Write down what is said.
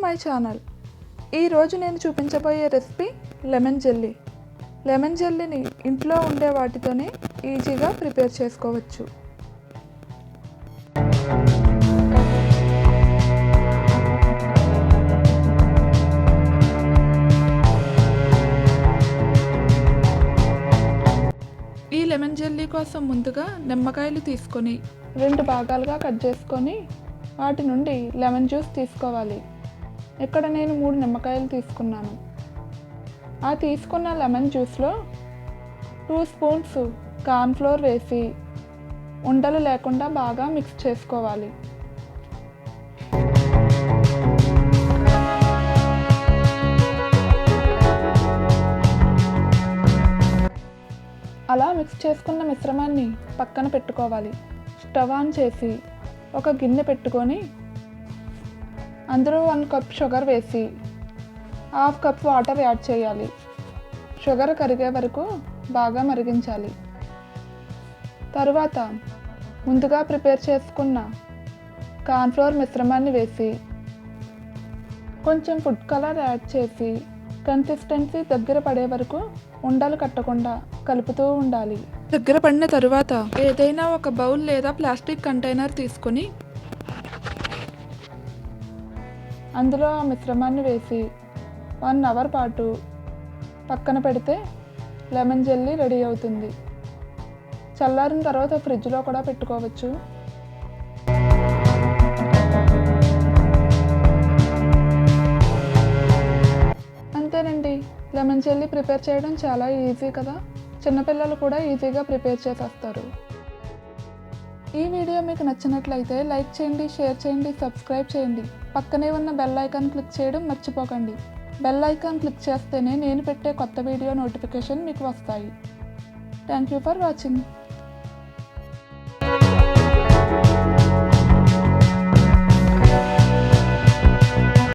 My channel. ఈరోజు నేను చూపించబోయే రెసిపీ లెమన్ జెల్లీ. లెమన్ జెల్లీని ఇంట్లో ఉండే వాటితోనే ఈజీగా ప్రిపేర్ చేసుకోవచ్చు. ఈ లెమన్ జెల్లీ కోసం ముందుగా నిమ్మకాయలు తీసుకొని 2 భాగాలుగా కట్ చేసుకొని వాటి నుండి లెమన్ జ్యూస్ తీసుకోవాలి. ఇక్కడ నేను 3 నిమ్మకాయలు తీసుకున్నాను. ఆ తీసుకున్న లెమన్ జ్యూస్లో 2 స్పూన్స్ కార్న్ఫ్లోర్ వేసి ఉండలు లేకుండా బాగా మిక్స్ చేసుకోవాలి. అలా మిక్స్ చేసుకున్న మిశ్రమాన్ని పక్కన పెట్టుకోవాలి. స్టవ్ ఆన్ చేసి ఒక గిన్నె పెట్టుకొని అందులో 1 కప్ షుగర్ వేసి 1/2 కప్ వాటర్ యాడ్ చేయాలి. షుగర్ కరిగే వరకు బాగా మరిగించాలి. తరువాత ముందుగా ప్రిపేర్ చేసుకున్న కార్న్ఫ్లోర్ మిశ్రమాన్ని వేసి కొంచెం ఫుడ్ కలర్ యాడ్ చేసి కన్సిస్టెన్సీ దగ్గర పడే వరకు ఉండలు కట్టకుండా కలుపుతూ ఉండాలి. దగ్గర పడిన తరువాత ఏదైనా ఒక బౌల్ లేదా ప్లాస్టిక్ కంటైనర్ తీసుకొని అందులో ఆ మిశ్రమాన్ని వేసి 1 అవర్ పాటు పక్కన పెడితే లెమన్ జెల్లీ రెడీ అవుతుంది. చల్లారిన తర్వాత ఫ్రిడ్జ్లో కూడా పెట్టుకోవచ్చు. అంతేనండి, లెమన్ జెల్లీ ప్రిపేర్ చేయడం చాలా ఈజీ కదా. చిన్నపిల్లలు కూడా ఈజీగా ప్రిపేర్ చేసేస్తారు. ఈ వీడియో మీకు నచ్చినట్లయితే లైక్ చేయండి, షేర్ చేయండి, సబ్స్క్రైబ్ చేయండి. పక్కనే ఉన్న బెల్ ఐకాన్ క్లిక్ చేయడం మర్చిపోకండి. బెల్ ఐకాన్ క్లిక్ చేస్తేనే నేను పెట్టే కొత్త వీడియో నోటిఫికేషన్ మీకు వస్తాయి. Thank you for watching.